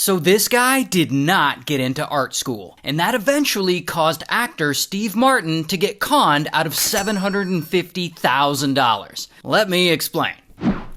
So this guy did not get into art school, and that eventually caused actor Steve Martin to get conned out of $750,000. Let me explain.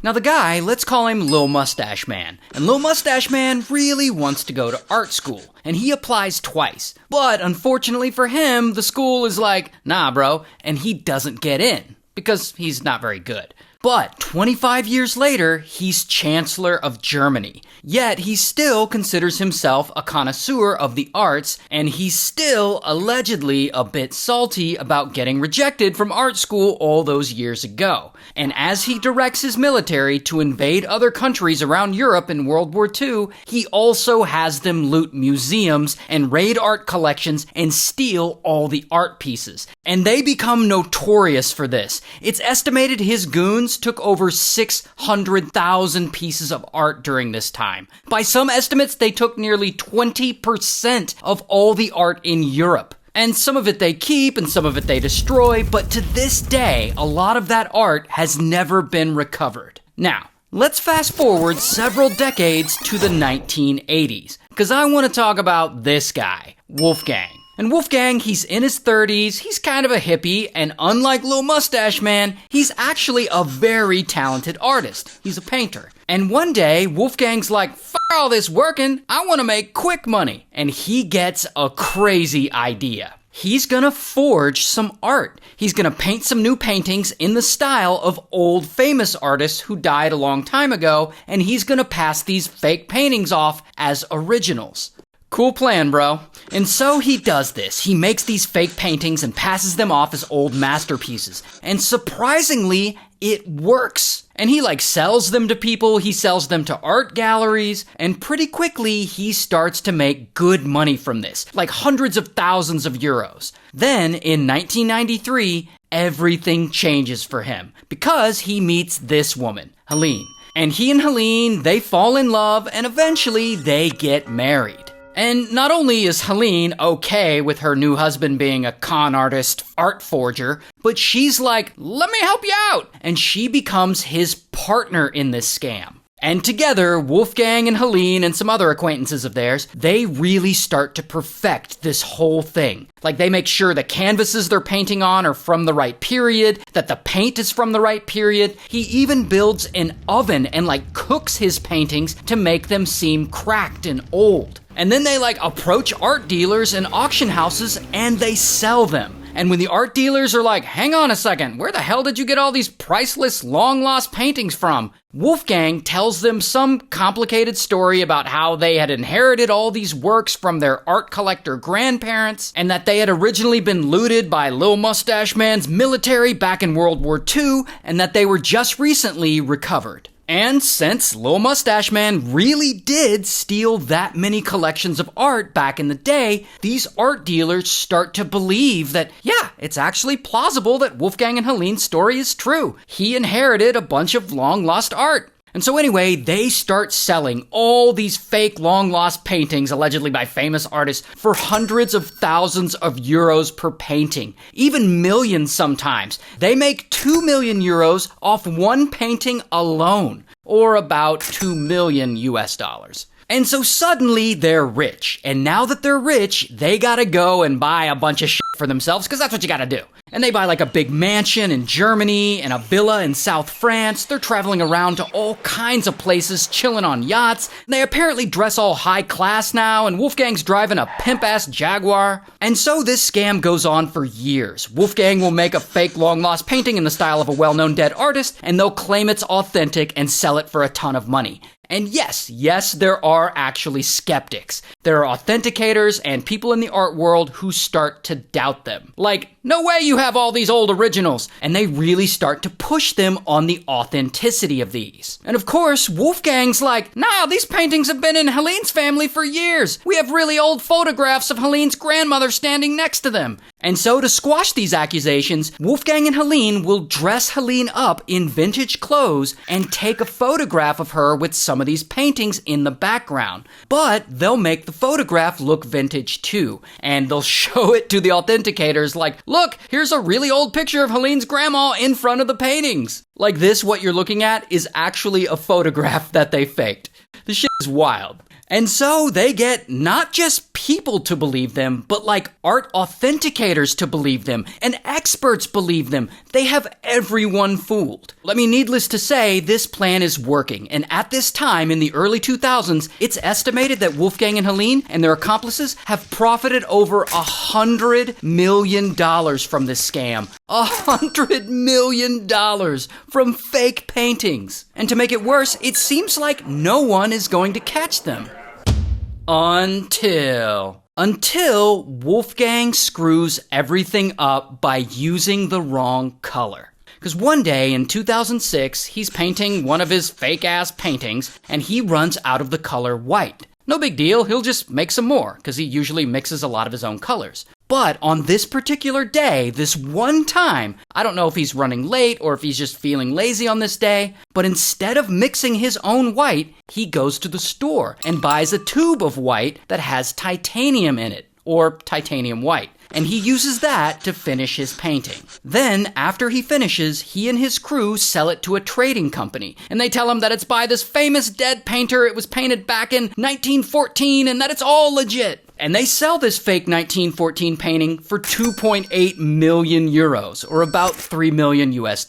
Now the guy, let's call him Lil Mustache Man. And Lil Mustache Man really wants to go to art school, and he applies twice. But unfortunately for him, the school is like, nah bro, and he doesn't get in, because he's not very good. But 25 years later, he's Chancellor of Germany. Yet he still considers himself a connoisseur of the arts, and he's still allegedly a bit salty about getting rejected from art school all those years ago. And as he directs his military to invade other countries around Europe in World War II, he also has them loot museums and raid art collections and steal all the art pieces. And they become notorious for this. It's estimated his goons took over 600,000 pieces of art during this time. By some estimates, they took nearly 20% of all the art in Europe. And some of it they keep and some of it they destroy, but to this day, a lot of that art has never been recovered. Now, let's fast forward several decades to the 1980s, because I want to talk about this guy, Wolfgang. And Wolfgang, he's in his 30s, he's kind of a hippie, and unlike Lil Mustache Man, he's actually a very talented artist. He's a painter. And one day, Wolfgang's like, "Fuck all this working, I want to make quick money." And he gets a crazy idea. He's gonna forge some art. He's gonna paint some new paintings in the style of old famous artists who died a long time ago, and he's gonna pass these fake paintings off as originals. Cool plan, bro. And so he does this. He makes these fake paintings and passes them off as old masterpieces. And surprisingly, it works. And he sells them to people, he sells them to art galleries, and pretty quickly he starts to make good money from this, like hundreds of thousands of euros. Then, in 1993, everything changes for him, because he meets this woman, Helene. And he and Helene, they fall in love, and eventually they get married. And not only is Helene okay with her new husband being a con artist, art forger, but she's like, "Let me help you out!" And she becomes his partner in this scam. And together, Wolfgang and Helene and some other acquaintances of theirs, they really start to perfect this whole thing. They make sure the canvases they're painting on are from the right period, that the paint is from the right period. He even builds an oven and cooks his paintings to make them seem cracked and old. And then they approach art dealers and auction houses and they sell them. And when the art dealers are like, "Hang on a second, where the hell did you get all these priceless, long-lost paintings from?" Wolfgang tells them some complicated story about how they had inherited all these works from their art collector grandparents, and that they had originally been looted by Lil Mustache Man's military back in World War II, and that they were just recently recovered. And since Lil Mustache Man really did steal that many collections of art back in the day, these art dealers start to believe that, yeah, it's actually plausible that Wolfgang and Helene's story is true. He inherited a bunch of long-lost art. And so anyway, they start selling all these fake long-lost paintings, allegedly by famous artists, for hundreds of thousands of euros per painting. Even millions sometimes. They make 2 million euros off one painting alone, or about 2 million US dollars. And so suddenly they're rich. And now that they're rich, they gotta go and buy a bunch of shit for themselves, because that's what you gotta do. And they buy a big mansion in Germany and a villa in South France. They're traveling around to all kinds of places, chilling on yachts. They apparently dress all high class now, and Wolfgang's driving a pimp-ass Jaguar. And so this scam goes on for years. Wolfgang will make a fake long-lost painting in the style of a well-known dead artist, and they'll claim it's authentic and sell it for a ton of money. And yes, there are actually skeptics. There are authenticators and people in the art world who start to doubt them. No way you have all these old originals. And they really start to push them on the authenticity of these. And of course, Wolfgang's like, "Nah, these paintings have been in Helene's family for years. We have really old photographs of Helene's grandmother standing next to them." And so to squash these accusations, Wolfgang and Helene will dress Helene up in vintage clothes and take a photograph of her with some of these paintings in the background. But they'll make the photograph look vintage too. And they'll show it to the authenticators "Look, here's a really old picture of Helene's grandma in front of the paintings." This, what you're looking at, is actually a photograph that they faked. The shit is wild. And so they get not just people to believe them, but like art authenticators to believe them, and experts believe them. They have everyone fooled. Let me needless to say, this plan is working. And at this time, in the early 2000s, it's estimated that Wolfgang and Helene and their accomplices have profited over $100 million from this scam. $100 million from fake paintings. And to make it worse, it seems like no one is going to catch them. Until Wolfgang screws everything up by using the wrong color. Because one day in 2006, he's painting one of his fake-ass paintings, and he runs out of the color white. No big deal, he'll just make some more, because he usually mixes a lot of his own colors. But on this particular day, this one time, I don't know if he's running late or if he's just feeling lazy on this day, but instead of mixing his own white, he goes to the store and buys a tube of white that has titanium in it, or titanium white. And he uses that to finish his painting. Then, after he finishes, he and his crew sell it to a trading company. And they tell him that it's by this famous dead painter, it was painted back in 1914, and that it's all legit. And they sell this fake 1914 painting for 2.8 million euros, or about $3 million US.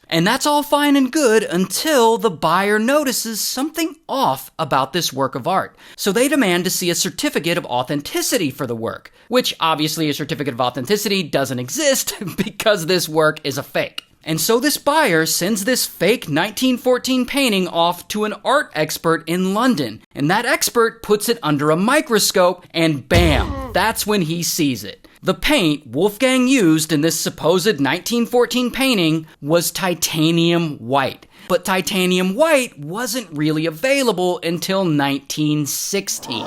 And that's all fine and good until the buyer notices something off about this work of art. So they demand to see a certificate of authenticity for the work, which obviously a certificate of authenticity doesn't exist because this work is a fake. And so this buyer sends this fake 1914 painting off to an art expert in London. And that expert puts it under a microscope, and bam, that's when he sees it. The paint Wolfgang used in this supposed 1914 painting was titanium white. But titanium white wasn't really available until 1916.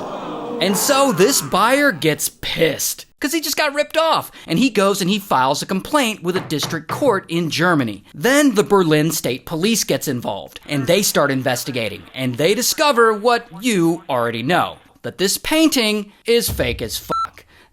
And so this buyer gets pissed, because he just got ripped off. And he goes and he files a complaint with a district court in Germany. Then the Berlin State Police gets involved, and they start investigating. And they discover what you already know, that this painting is fake as fuck.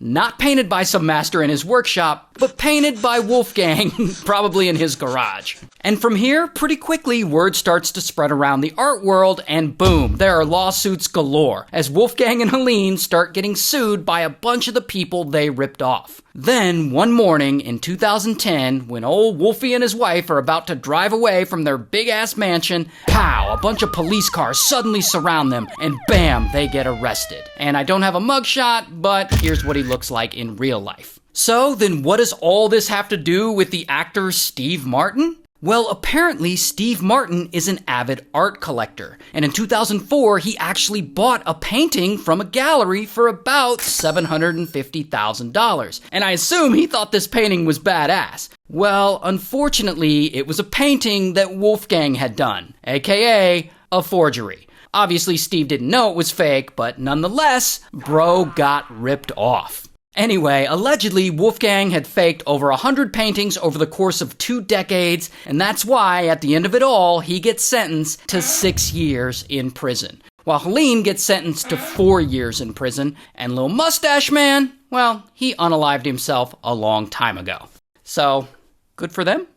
Not painted by some master in his workshop, but painted by Wolfgang, probably in his garage. And from here, pretty quickly, word starts to spread around the art world, and boom, there are lawsuits galore, as Wolfgang and Helene start getting sued by a bunch of the people they ripped off. Then, one morning in 2010, when old Wolfie and his wife are about to drive away from their big-ass mansion, pow, a bunch of police cars suddenly surround them, and bam, they get arrested. And I don't have a mugshot, but here's what he looks like in real life. So, then what does all this have to do with the actor Steve Martin? Well, apparently Steve Martin is an avid art collector, and in 2004 he actually bought a painting from a gallery for about $750,000, and I assume he thought this painting was badass. Well, unfortunately, it was a painting that Wolfgang had done, aka a forgery. Obviously, Steve didn't know it was fake, but nonetheless, bro got ripped off. Anyway, allegedly, Wolfgang had faked over 100 paintings over the course of 2 decades, and that's why, at the end of it all, he gets sentenced to 6 years in prison. While Helene gets sentenced to 4 years in prison, and Lil Mustache Man, well, he unalived himself a long time ago. So, good for them?